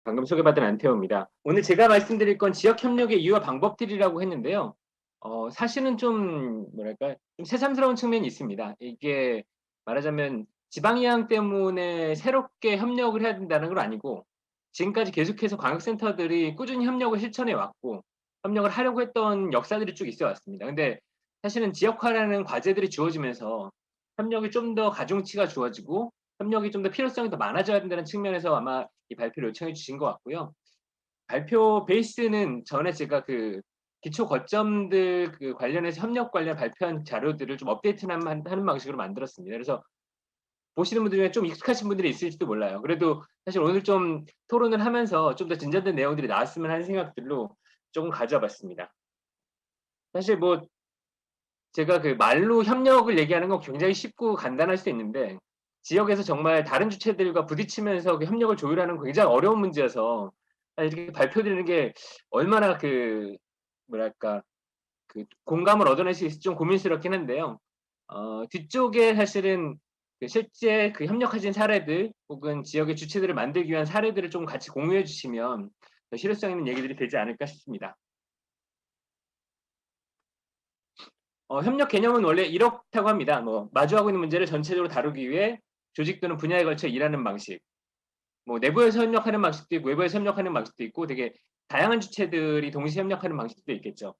방금 소개받은 안태호입니다. 오늘 제가 말씀드릴 건 지역 협력의 이유와 방법들이라고 했는데요. 사실은 좀 뭐랄까 좀 새삼스러운 측면이 있습니다. 이게 말하자면 지방이항 때문에 새롭게 협력을 해야 된다는 건 아니고 지금까지 계속해서 광역센터들이 꾸준히 협력을 실천해 왔고 협력을 하려고 했던 역사들이 쭉 있어 왔습니다. 근데 사실은 지역화라는 과제들이 주어지면서 협력이 좀 더 가중치가 주어지고 협력이 좀 더 필요성이 더 많아져야 된다는 측면에서 아마 이 발표를 요청해 주신 것 같고요. 발표 베이스는 전에 제가 그 기초 거점들 그 관련해서 협력 관련 발표한 자료들을 좀 업데이트만 하는 방식으로 만들었습니다. 그래서 보시는 분들 중에 좀 익숙하신 분들이 있을지도 몰라요. 그래도 사실 오늘 좀 토론을 하면서 좀 더 진전된 내용들이 나왔으면 하는 생각들로 조금 가져와 봤습니다. 사실 뭐 제가 그 말로 협력을 얘기하는 건 굉장히 쉽고 간단할 수 있는데 지역에서 정말 다른 주체들과 부딪히면서 그 협력을 조율하는 굉장히 어려운 문제여서 이렇게 발표드리는 게 얼마나 그 뭐랄까 그 공감을 얻어낼 수 있을지 좀 고민스럽긴 한데요. 뒤쪽에 사실은 그 실제 그 협력하신 사례들 혹은 지역의 주체들을 만들기 위한 사례들을 좀 같이 공유해 주시면 더 실효성 있는 얘기들이 되지 않을까 싶습니다. 협력 개념은 원래 이렇다고 합니다. 뭐 마주하고 있는 문제를 전체적으로 다루기 위해 조직 또는 분야에 걸쳐 일하는 방식. 뭐 내부에서 협력하는 방식도 있고 외부에서 협력하는 방식도 있고 되게 다양한 주체들이 동시에 협력하는 방식도 있겠죠.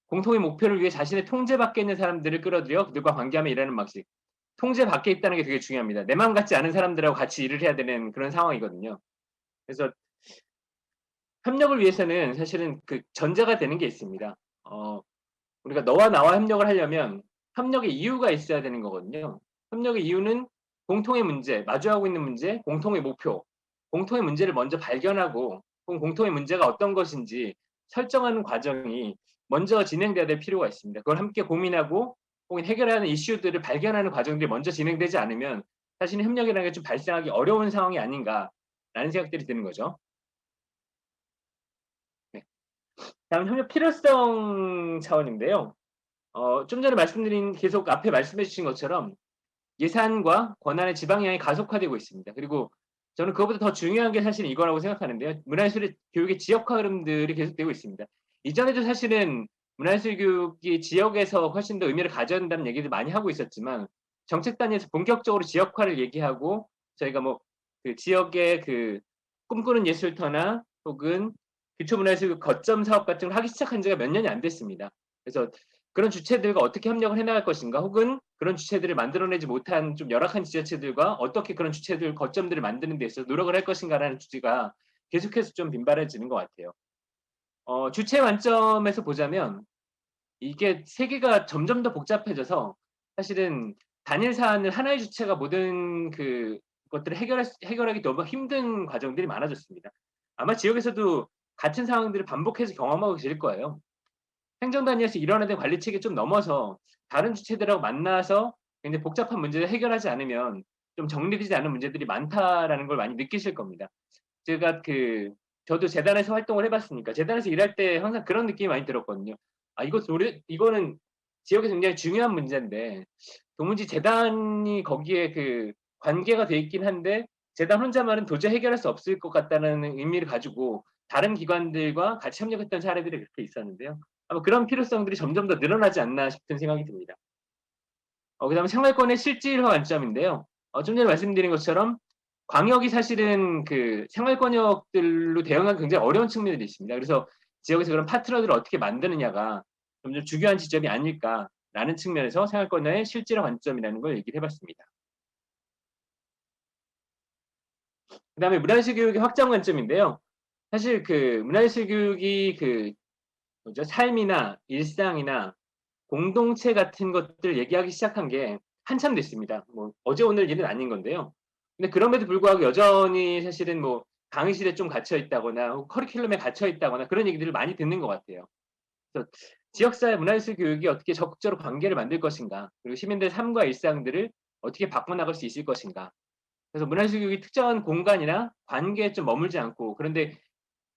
공통의 목표를 위해 자신의 통제 밖에 있는 사람들을 끌어들여 그들과 관계하며 일하는 방식. 통제 밖에 있다는 게 되게 중요합니다. 내 마음 같지 않은 사람들하고 같이 일을 해야 되는 그런 상황이거든요. 그래서 협력을 위해서는 사실은 그 전제가 되는 게 있습니다. 우리가 너와 나와 협력을 하려면 협력의 이유가 있어야 되는 거거든요. 협력의 이유는 공통의 문제, 마주하고 있는 문제, 공통의 목표, 공통의 문제를 먼저 발견하고 혹은 공통의 문제가 어떤 것인지 설정하는 과정이 먼저 진행돼야 될 필요가 있습니다. 그걸 함께 고민하고 혹은 해결해야 하는 이슈들을 발견하는 과정들이 먼저 진행되지 않으면 사실은 협력이라는 게 좀 발생하기 어려운 상황이 아닌가라는 생각들이 드는 거죠. 네. 다음 협력 필요성 차원인데요. 좀 전에 말씀드린 계속 앞에 말씀해 주신 것처럼 예산과 권한의 지방이양이 가속화되고 있습니다. 그리고 저는 그것보다 더 중요한 게 사실 이거라고 생각하는데요. 문화예술 교육의 지역화 흐름들이 계속되고 있습니다. 이전에도 사실은 문화예술 교육이 지역에서 훨씬 더 의미를 가져야 된다는 얘기를 많이 하고 있었지만 정책 단위에서 본격적으로 지역화를 얘기하고 저희가 뭐 그 지역의 그 꿈꾸는 예술터나 혹은 기초문화예술 거점 사업 같은 걸 하기 시작한 지가 몇 년이 안 됐습니다. 그래서 그런 주체들과 어떻게 협력을 해나갈 것인가 혹은 그런 주체들을 만들어내지 못한 좀 열악한 지자체들과 어떻게 그런 주체들 거점들을 만드는 데 있어서 노력을 할 것인가라는 주제가 계속해서 좀 빈발해지는 것 같아요. 주체 관점에서 보자면 이게 세계가 점점 더 복잡해져서 사실은 단일 사안을 하나의 주체가 모든 그 것들을 해결하기 너무 힘든 과정들이 많아졌습니다. 아마 지역에서도 같은 상황들을 반복해서 경험하고 계실 거예요. 행정 단위에서 일원화된 관리 체계 좀 넘어서 다른 주체들하고 만나서 굉장히 복잡한 문제를 해결하지 않으면 좀 정리되지 않은 문제들이 많다라는 걸 많이 느끼실 겁니다. 제가 저도 재단에서 활동을 해봤으니까 재단에서 일할 때 항상 그런 느낌이 많이 들었거든요. 이거는 지역에서 굉장히 중요한 문제인데 도무지 재단이 거기에 그 관계가 돼 있긴 한데 재단 혼자만은 도저히 해결할 수 없을 것 같다는 의미를 가지고 다른 기관들과 같이 협력했던 사례들이 그렇게 있었는데요. 아마 그런 필요성들이 점점 더 늘어나지 않나 싶은 생각이 듭니다. 그다음에 생활권의 실질화 관점인데요. 좀 전에 말씀드린 것처럼 광역이 사실은 그 생활권역들로 대응하기 굉장히 어려운 측면들이 있습니다. 그래서 지역에서 그런 파트너들을 어떻게 만드느냐가 점점 중요한 지점이 아닐까라는 측면에서 생활권의 실질화 관점이라는 걸 얘기를 해봤습니다. 그다음에 문화예술 교육의 확장 관점인데요. 사실 그 문화예술 교육이 그 뭐죠? 삶이나 일상이나 공동체 같은 것들 얘기하기 시작한 게 한참 됐습니다. 뭐 어제 오늘 일은 아닌 건데요. 근데 그럼에도 불구하고 여전히 사실은 뭐 강의실에 좀 갇혀 있다거나 혹은 커리큘럼에 갇혀 있다거나 그런 얘기들을 많이 듣는 것 같아요. 그래서 지역사회 문화예술 교육이 어떻게 적극적으로 관계를 만들 것인가, 그리고 시민들의 삶과 일상들을 어떻게 바꿔나갈 수 있을 것인가. 그래서 문화예술 교육이 특정한 공간이나 관계에 좀 머물지 않고 그런데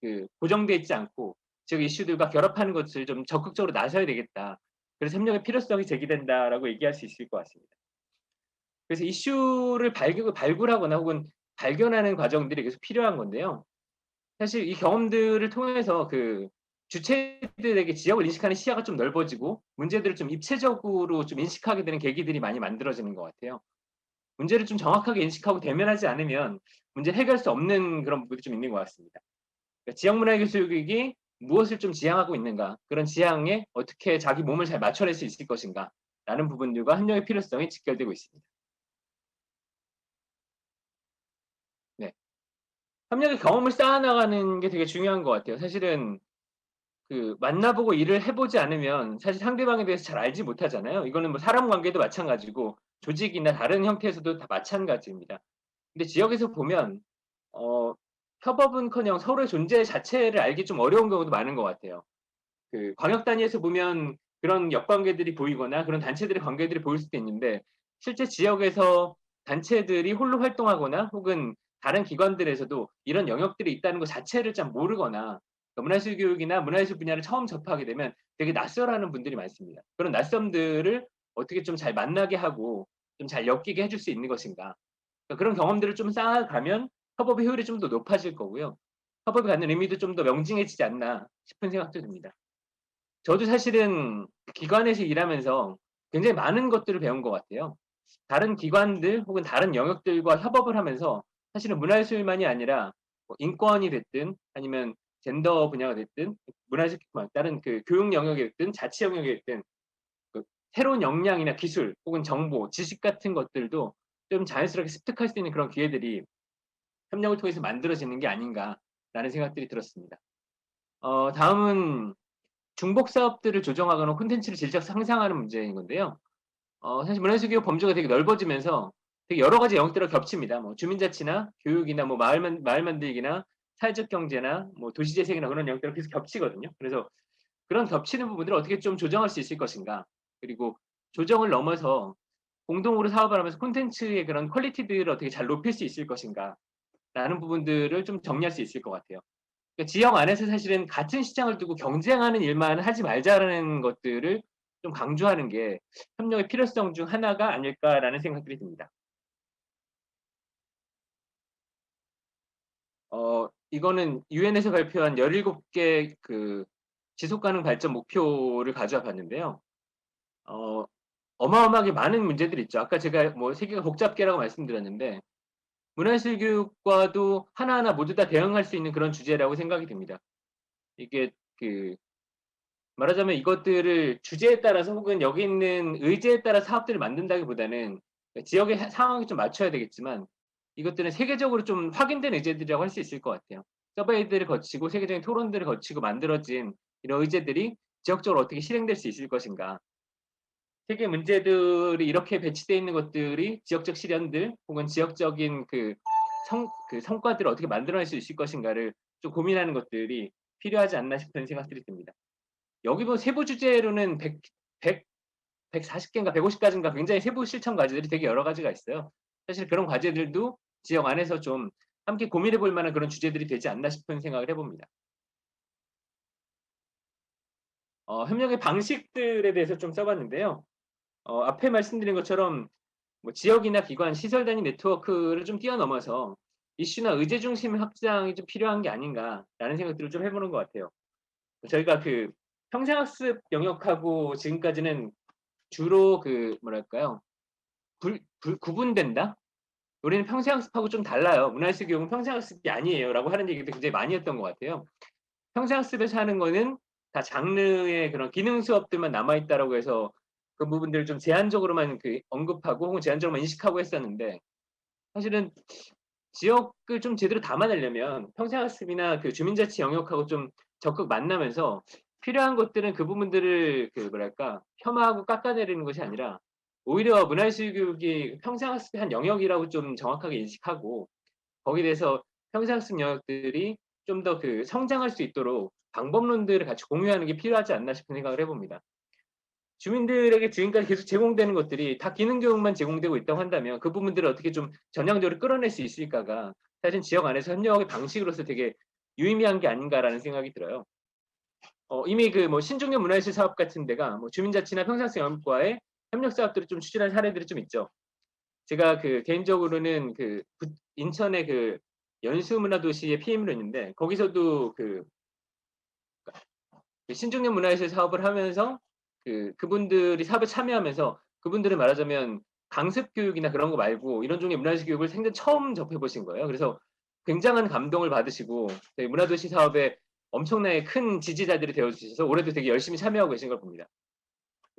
그 고정돼 있지 않고 지역 이슈들과 결합하는 것을 좀 적극적으로 나서야 되겠다. 그래서 협력의 필요성이 제기된다라고 얘기할 수 있을 것 같습니다. 그래서 이슈를 발굴하거나 혹은 발견하는 과정들이 계속 필요한 건데요. 사실 이 경험들을 통해서 그 주체들에게 지역을 인식하는 시야가 좀 넓어지고 문제들을 좀 입체적으로 좀 인식하게 되는 계기들이 많이 만들어지는 것 같아요. 문제를 좀 정확하게 인식하고 대면하지 않으면 문제 해결할 수 없는 그런 부분이 좀 있는 것 같습니다. 그러니까 지역 문화 예술 교육이 무엇을 좀 지향하고 있는가, 그런 지향에 어떻게 자기 몸을 잘 맞춰낼 수 있을 것인가 라는 부분들과 협력의 필요성이 직결되고 있습니다. 네. 협력의 경험을 쌓아나가는 게 되게 중요한 것 같아요. 사실은 그 만나보고 일을 해보지 않으면 사실 상대방에 대해서 잘 알지 못하잖아요. 이거는 뭐 사람 관계도 마찬가지고 조직이나 다른 형태에서도 다 마찬가지입니다. 근데 지역에서 보면 어 협업은커녕 서로의 존재 자체를 알기 좀 어려운 경우도 많은 것 같아요. 그 광역 단위에서 보면 그런 역관계들이 보이거나 그런 단체들의 관계들이 보일 수도 있는데 실제 지역에서 단체들이 홀로 활동하거나 혹은 다른 기관들에서도 이런 영역들이 있다는 것 자체를 잘 모르거나 그러니까 문화예술 교육이나 문화예술 분야를 처음 접하게 되면 되게 낯설어하는 분들이 많습니다. 그런 낯섦들을 어떻게 좀 잘 만나게 하고 좀 잘 엮이게 해줄 수 있는 것인가. 그러니까 그런 경험들을 좀 쌓아가면 협업의 효율이 좀 더 높아질 거고요. 협업이 갖는 의미도 좀 더 명징해지지 않나 싶은 생각도 듭니다. 저도 사실은 기관에서 일하면서 굉장히 많은 것들을 배운 것 같아요. 다른 기관들 혹은 다른 영역들과 협업을 하면서 사실은 문화예술만이 아니라 뭐 인권이 됐든 아니면 젠더 분야가 됐든 문화예술 다른 그 교육 영역이 됐든 자치 영역이 됐든 그 새로운 역량이나 기술 혹은 정보, 지식 같은 것들도 좀 자연스럽게 습득할 수 있는 그런 기회들이 협력을 통해서 만들어지는 게 아닌가라는 생각들이 들었습니다. 다음은 중복 사업들을 조정하거나 콘텐츠를 질적 상상하는 문제인 건데요. 사실 문화예술교육 범주가 되게 넓어지면서 되게 여러 가지 영역들과 겹칩니다. 뭐 주민자치나 교육이나 뭐 마을 만들기나 사회적 경제나 뭐 도시재생이나 그런 영역들이 계속 겹치거든요. 그래서 그런 겹치는 부분들을 어떻게 좀 조정할 수 있을 것인가. 그리고 조정을 넘어서 공동으로 사업을 하면서 콘텐츠의 그런 퀄리티들을 어떻게 잘 높일 수 있을 것인가. 라는 부분들을 좀 정리할 수 있을 것 같아요. 그러니까 지역 안에서 사실은 같은 시장을 두고 경쟁하는 일만 하지 말자라는 것들을 좀 강조하는 게 협력의 필요성 중 하나가 아닐까라는 생각들이 듭니다. 이거는 유엔에서 발표한 17개 그 지속 가능 발전 목표를 가져와 봤는데요. 어, 어마어마하게 많은 문제들이 있죠. 아까 제가 뭐 세계가 복잡계라고 말씀드렸는데 문화예술 교육과도 하나하나 모두 다 대응할 수 있는 그런 주제라고 생각이 듭니다. 이게 그 말하자면 이것들을 주제에 따라서 혹은 여기 있는 의제에 따라 사업들을 만든다기보다는 지역의 상황에 좀 맞춰야 되겠지만 이것들은 세계적으로 좀 확인된 의제들이라고 할 수 있을 것 같아요. 서베이들을 거치고 세계적인 토론들을 거치고 만들어진 이런 의제들이 지역적으로 어떻게 실행될 수 있을 것인가. 세계 문제들이 이렇게 배치되어 있는 것들이 지역적 실현들 혹은 지역적인 그 성과들을 어떻게 만들어낼 수 있을 것인가를 좀 고민하는 것들이 필요하지 않나 싶은 생각들이 듭니다. 여기 보면 세부 주제로는 140개인가 150가지인가 굉장히 세부 실천 과제들이 되게 여러 가지가 있어요. 사실 그런 과제들도 지역 안에서 좀 함께 고민해 볼 만한 그런 주제들이 되지 않나 싶은 생각을 해봅니다. 협력의 방식들에 대해서 좀 써봤는데요. 앞에 말씀드린 것처럼 뭐 지역이나 기관, 시설 단위 네트워크를 좀 뛰어넘어서 이슈나 의제 중심 확장이 좀 필요한 게 아닌가라는 생각들을 좀 해보는 것 같아요. 저희가 그 평생학습 영역하고 지금까지는 주로 그 뭐랄까요? 구분된다? 우리는 평생학습하고 좀 달라요. 문화예술 교육은 평생학습이 아니에요라고 하는 얘기도 굉장히 많이 했던 것 같아요. 평생학습에서 하는 거는 다 장르의 그런 기능 수업들만 남아있다라고 해서 그 부분들을 좀 제한적으로만 그 언급하고 혹은 제한적으로만 인식하고 했었는데 사실은 지역을 좀 제대로 담아내려면 평생학습이나 그 주민자치 영역하고 좀 적극 만나면서 필요한 것들은 그 부분들을 그 뭐랄까 폄하하고 깎아내리는 것이 아니라 오히려 문화예술 교육이 평생학습의 한 영역이라고 좀 정확하게 인식하고 거기에 대해서 평생학습 영역들이 좀 더 그 성장할 수 있도록 방법론들을 같이 공유하는 게 필요하지 않나 싶은 생각을 해봅니다. 주민들에게 지금까지 계속 제공되는 것들이 다 기능 교육만 제공되고 있다고 한다면 그 부분들을 어떻게 좀 전향적으로 끌어낼 수 있을까가 사실 지역 안에서 협력의 방식으로서 되게 유의미한 게 아닌가라는 생각이 들어요. 이미 그 뭐 신중년 문화예술 사업 같은 데가 뭐 주민자치나 평상시 영업과의 협력 사업들을 좀 추진한 사례들이 좀 있죠. 제가 그 개인적으로는 그 인천의 그 연수문화도시의 PM으로 있는데 거기서도 신중년 문화예술 사업을 하면서 그분들이 사업에 참여하면서 그분들은 말하자면 강습 교육이나 그런 거 말고 이런 종류의 문화예술 교육을 생전 처음 접해 보신 거예요. 그래서 굉장한 감동을 받으시고 되게 문화도시 사업에 엄청나게 큰 지지자들이 되어 주셔서 올해도 되게 열심히 참여하고 계신 걸 봅니다.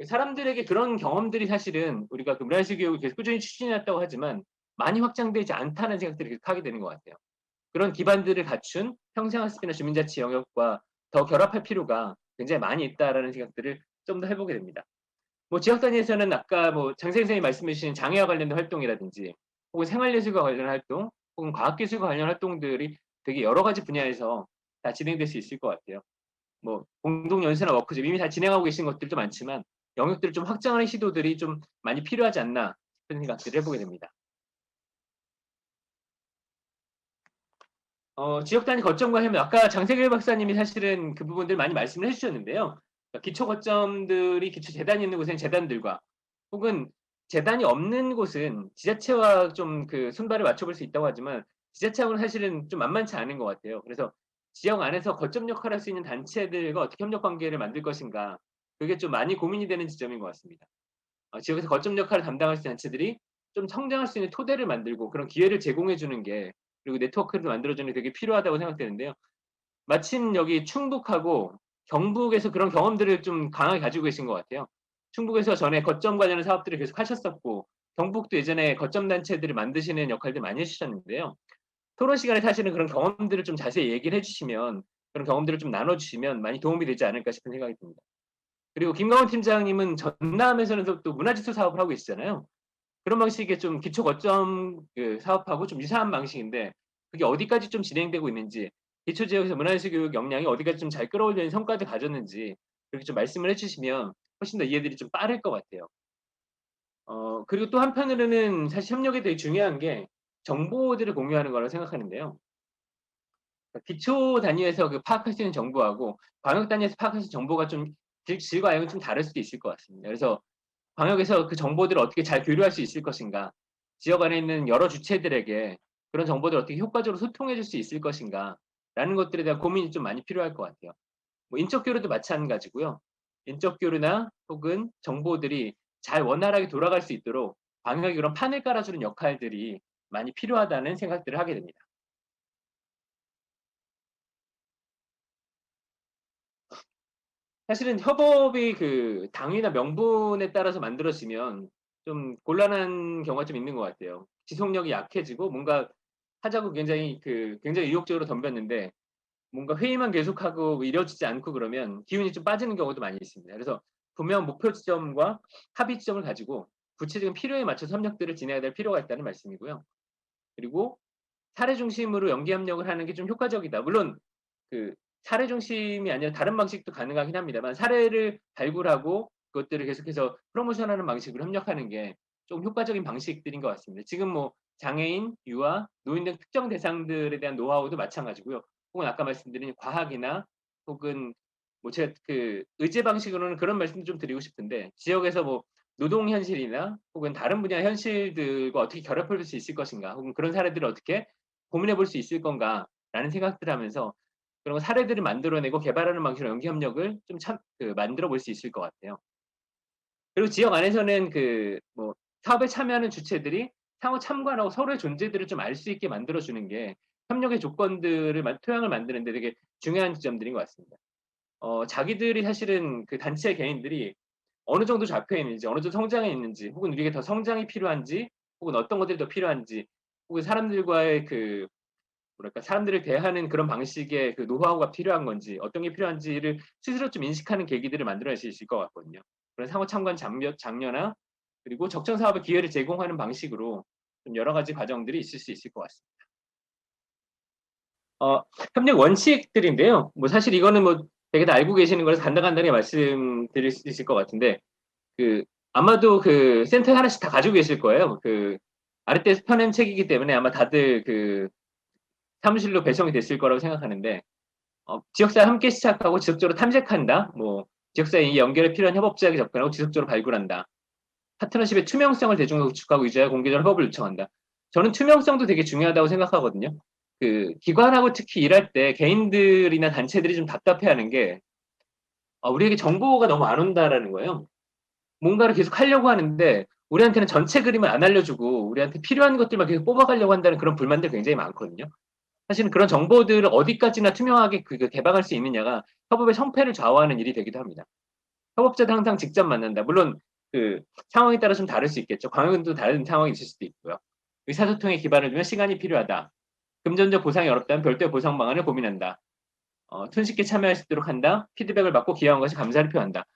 사람들에게 그런 경험들이 사실은 우리가 그 문화예술 교육을 계속 꾸준히 추진해 왔다고 하지만 많이 확장되지 않다는 생각들을 계속 하게 되는 것 같아요. 그런 기반들을 갖춘 평생학습이나 주민자치 영역과 더 결합할 필요가 굉장히 많이 있다라는 생각들을 좀 더 해보게 됩니다. 뭐 지역 단위에서는 아까 뭐 장 선생님이 말씀해 주신 장애와 관련된 활동이라든지 혹은 생활예술과 관련한 활동 혹은 과학기술과 관련한 활동들이 되게 여러 가지 분야에서 다 진행될 수 있을 것 같아요. 뭐 공동연수나 워크숍 이미 다 진행하고 계신 것들도 많지만 영역들을 좀 확장하는 시도들이 좀 많이 필요하지 않나 싶은 생각들을 해보게 됩니다. 지역 단위 거점과 하면 아까 장세길 박사님이 사실은 그 부분들 많이 말씀을 해주셨는데요. 그러니까 기초 거점들이 기초 재단이 있는 곳엔 재단들과 혹은 재단이 없는 곳은 지자체와 좀 손발을 맞춰볼 수 있다고 하지만 지자체하고는 사실은 좀 만만치 않은 것 같아요. 그래서 지역 안에서 거점 역할을 할 수 있는 단체들과 어떻게 협력 관계를 만들 것인가 그게 좀 많이 고민이 되는 지점인 것 같습니다. 지역에서 거점 역할을 담당할 수 있는 단체들이 좀 성장할 수 있는 토대를 만들고 그런 기회를 제공해 주는 게 그리고 네트워크를 만들어 주는 게 되게 필요하다고 생각되는데요. 마침 여기 충북하고 경북에서 그런 경험들을 좀 강하게 가지고 계신 것 같아요. 충북에서 전에 거점 관련한 사업들을 계속 하셨었고 경북도 예전에 거점 단체들을 만드시는 역할들 많이 해주셨는데요. 토론 시간에 사실은 그런 경험들을 좀 자세히 얘기를 해주시면 그런 경험들을 좀 나눠주시면 많이 도움이 되지 않을까 싶은 생각이 듭니다. 그리고 김광원 팀장님은 전남에서는 또 문화지수 사업을 하고 계시잖아요. 그런 방식의 좀 기초 거점 사업하고 좀 유사한 방식인데 그게 어디까지 좀 진행되고 있는지 기초 지역에서 문화예술 교육 역량이 어디까지 좀 잘 끌어올리는 성과를 가졌는지 그렇게 좀 말씀을 해주시면 훨씬 더 이해들이 좀 빠를 것 같아요. 그리고 또 한편으로는 사실 협력이 되게 중요한 게 정보들을 공유하는 거라고 생각하는데요. 기초 단위에서 파악할 수 있는 정보하고 광역 단위에서 파악할 수 있는 정보가 좀 질과 양이 좀 다를 수도 있을 것 같습니다. 그래서 광역에서 그 정보들을 어떻게 잘 교류할 수 있을 것인가, 지역 안에 있는 여러 주체들에게 그런 정보들을 어떻게 효과적으로 소통해 줄 수 있을 것인가, 라는 것들에 대한 고민이 좀 많이 필요할 것 같아요. 뭐 인적 교류도 마찬가지고요. 인적 교류나 혹은 정보들이 잘 원활하게 돌아갈 수 있도록 광역이 그런 판을 깔아주는 역할들이 많이 필요하다는 생각들을 하게 됩니다. 사실은 협업이 당위나 명분에 따라서 만들어지면 좀 곤란한 경우가 좀 있는 것 같아요. 지속력이 약해지고 뭔가 하자고 굉장히 의욕적으로 덤볐는데 뭔가 회의만 계속하고 뭐 이뤄지지 않고 그러면 기운이 좀 빠지는 경우도 많이 있습니다. 그래서 분명 목표 지점과 합의 지점을 가지고 구체적인 필요에 맞춰서 협력들을 진행해야 될 필요가 있다는 말씀이고요. 그리고 사례 중심으로 연계 협력을 하는 게 좀 효과적이다. 물론 그 사례 중심이 아니라 다른 방식도 가능하긴 합니다만 사례를 발굴하고 그것들을 계속해서 프로모션하는 방식으로 협력하는 게 좀 효과적인 방식들인 것 같습니다. 지금 뭐 장애인, 유아, 노인 등 특정 대상들에 대한 노하우도 마찬가지고요. 혹은 아까 말씀드린 과학이나 혹은 뭐 제가 의제 방식으로는 그런 말씀도 좀 드리고 싶은데 지역에서 뭐 노동 현실이나 혹은 다른 분야 현실들과 어떻게 결합할 수 있을 것인가 혹은 그런 사례들을 어떻게 고민해 볼 수 있을 건가라는 생각들을 하면서 그런 사례들을 만들어내고 개발하는 방식으로 연계 협력을 좀 만들어 볼 수 있을 것 같아요. 그리고 지역 안에서는 뭐 사업에 참여하는 주체들이 상호 참관하고 서로의 존재들을 좀 알 수 있게 만들어 주는 게 협력의 조건들을 토양을 만드는 데 되게 중요한 지점들인 것 같습니다. 자기들이 사실은 단체 개인들이 어느 정도 잡혀 있는지, 어느 정도 성장해 있는지, 혹은 우리에게 더 성장이 필요한지, 혹은 어떤 것들이 더 필요한지, 혹은 사람들과의 뭐랄까 사람들을 대하는 그런 방식의 노하우가 필요한 건지 어떤 게 필요한지를 스스로 좀 인식하는 계기들을 만들어낼 수 있을 것 같거든요. 그런 상호 참관 장려나 그리고 적정 사업의 기회를 제공하는 방식으로 좀 여러 가지 과정들이 있을 수 있을 것 같습니다. 협력 원칙들인데요. 뭐 사실 이거는 뭐 되게 다 알고 계시는 거라서 간단간단하게 말씀드릴 수 있을 것 같은데 아마도 센터에 하나씩 다 가지고 계실 거예요. 아랫대 펴낸 책이기 때문에 아마 다들 사무실로 배송이 됐을 거라고 생각하는데 지역사회 함께 시작하고 지속적으로 탐색한다. 뭐 지역사회 연결에 필요한 협업자에게 접근하고 지속적으로 발굴한다. 파트너십의 투명성을 대중과 구축하고 유지하여 공개적으로 협업을 요청한다. 저는 투명성도 되게 중요하다고 생각하거든요. 그 기관하고 특히 일할 때 개인들이나 단체들이 좀 답답해하는 게 우리에게 정보가 너무 안 온다라는 거예요. 뭔가를 계속 하려고 하는데 우리한테는 전체 그림을 안 알려주고 우리한테 필요한 것들만 계속 뽑아가려고 한다는 그런 불만들 굉장히 많거든요. 사실은 그런 정보들을 어디까지나 투명하게 개방할 수 있느냐가 협업의 성패를 좌우하는 일이 되기도 합니다. 협업자도 항상 직접 만난다. 물론 그 상황에 따라 좀 다를 수 있겠죠. 광역도 다른 상황이 있을 수도 있고요. 의사소통에 기반을 두면 시간이 필요하다. 금전적 보상이 어렵다면 별도의 보상 방안을 고민한다. 손쉽게 참여할 수 있도록 한다. 피드백을 받고 기여한 것이 감사를 표한다.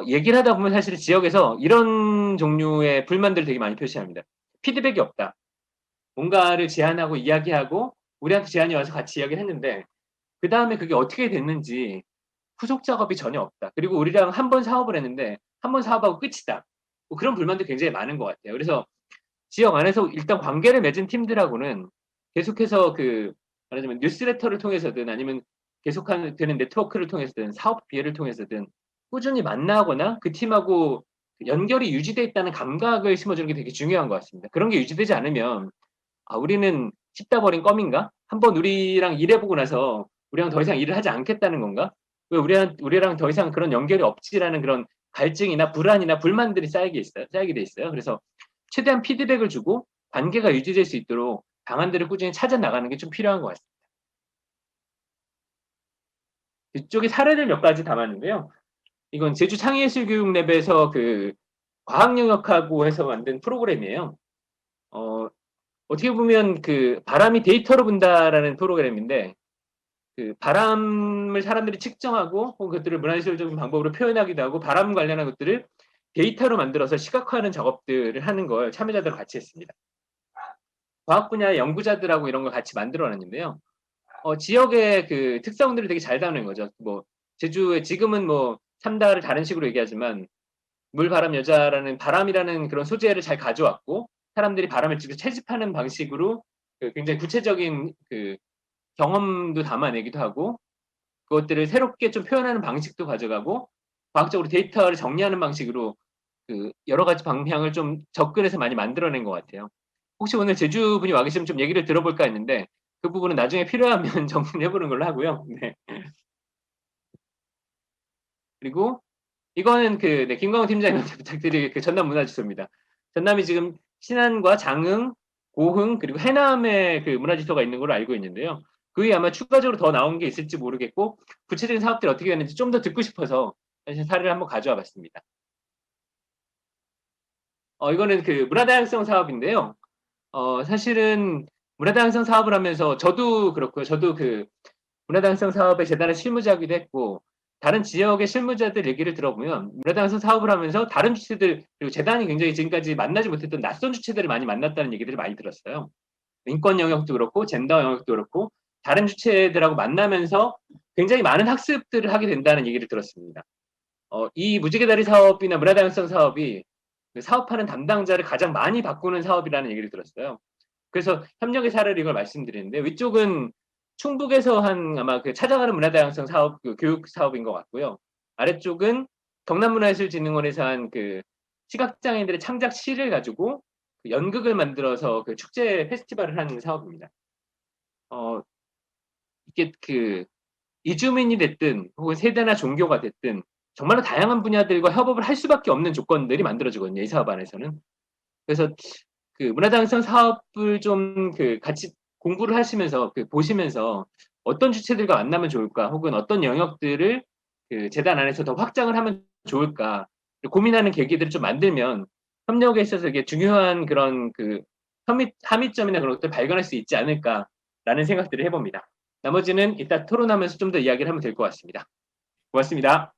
얘기를 하다 보면 사실 지역에서 이런 종류의 불만들을 되게 많이 표시합니다. 피드백이 없다. 뭔가를 제안하고 이야기하고 우리한테 제안이 와서 같이 이야기를 했는데 그 다음에 그게 어떻게 됐는지 후속 작업이 전혀 없다. 그리고 우리랑 한 번 사업을 했는데 한 번 사업하고 끝이다. 뭐 그런 불만도 굉장히 많은 것 같아요. 그래서 지역 안에서 일단 관계를 맺은 팀들하고는 계속해서 말하자면 뉴스레터를 통해서든 아니면 계속하는 되는 네트워크를 통해서든 사업 기회를 통해서든 꾸준히 만나거나 그 팀하고 연결이 유지돼 있다는 감각을 심어주는 게 되게 중요한 것 같습니다. 그런 게 유지되지 않으면 우리는 씹다 버린 껌인가? 한번 우리랑 일해보고 나서 우리랑 더 이상 일을 하지 않겠다는 건가? 왜 우리랑 더 이상 그런 연결이 없지라는 그런 갈증이나 불안이나 불만들이 쌓이게 돼 있어요. 그래서 최대한 피드백을 주고 관계가 유지될 수 있도록 방안들을 꾸준히 찾아 나가는 게 좀 필요한 것 같습니다. 이쪽에 사례를 몇 가지 담았는데요. 이건 제주 창의예술교육랩에서 과학 영역하고 해서 만든 프로그램이에요. 어떻게 보면 바람이 데이터로 분다라는 프로그램인데 바람을 사람들이 측정하고 혹은 그것들을 문화예술적인 방법으로 표현하기도 하고 바람 관련한 것들을 데이터로 만들어서 시각화하는 작업들을 하는 걸 참여자들 같이 했습니다. 과학 분야의 연구자들하고 이런 걸 같이 만들어놨는데요. 지역의 특성들을 되게 잘 다루는 거죠. 뭐 제주에 지금은 뭐 삼다를 다른 식으로 얘기하지만 물, 바람, 여자라는 바람이라는 그런 소재를 잘 가져왔고 사람들이 바람을 직접 채집하는 방식으로 굉장히 구체적인 경험도 담아내기도 하고 그것들을 새롭게 좀 표현하는 방식도 가져가고 과학적으로 데이터를 정리하는 방식으로 여러 가지 방향을 좀 접근해서 많이 만들어낸 것 같아요. 혹시 오늘 제주 분이 와 계시면 좀 얘기를 들어볼까 했는데 그 부분은 나중에 필요하면 정리해보는 걸로 하고요. 네. 그리고 이거는 김광호 팀장님한테 부탁드릴 전남 문화지도입니다. 전남이 지금 신안과 장흥, 고흥 그리고 해남에 문화지도가 있는 걸로 알고 있는데요. 그 외에 아마 추가적으로 더 나온 게 있을지 모르겠고 구체적인 사업들이 어떻게 되는지 좀 더 듣고 싶어서 사실 사례를 한번 가져와 봤습니다. 이거는 문화다양성 사업인데요. 사실은 문화다양성 사업을 하면서 저도 그렇고요. 저도 문화다양성 사업의 재단의 실무자이기도 했고 다른 지역의 실무자들 얘기를 들어보면 문화다양성 사업을 하면서 다른 주체들 그리고 재단이 굉장히 지금까지 만나지 못했던 낯선 주체들을 많이 만났다는 얘기들을 많이 들었어요. 인권 영역도 그렇고 젠더 영역도 그렇고 다른 주체들하고 만나면서 굉장히 많은 학습들을 하게 된다는 얘기를 들었습니다. 이 무지개다리 사업이나 문화다양성 사업이 사업하는 담당자를 가장 많이 바꾸는 사업이라는 얘기를 들었어요. 그래서 협력의 사례를 이걸 말씀드리는데 위쪽은 충북에서 한 아마 찾아가는 문화다양성 사업 교육 사업인 것 같고요. 아래쪽은 경남문화예술진흥원에서 한 시각장애인들의 창작 시를 가지고 연극을 만들어서 축제 페스티벌을 하는 사업입니다. 이게 이주민이 됐든 혹은 세대나 종교가 됐든 정말로 다양한 분야들과 협업을 할 수밖에 없는 조건들이 만들어지거든요. 이 사업 안에서는. 그래서 문화다양성 사업을 좀 같이 공부를 하시면서 보시면서 어떤 주체들과 만나면 좋을까 혹은 어떤 영역들을 재단 안에서 더 확장을 하면 좋을까 고민하는 계기들을 좀 만들면 협력에 있어서 이게 중요한 그런 함의점이나 그런 것들을 발견할 수 있지 않을까라는 생각들을 해봅니다. 나머지는 이따 토론하면서 좀 더 이야기를 하면 될 것 같습니다. 고맙습니다.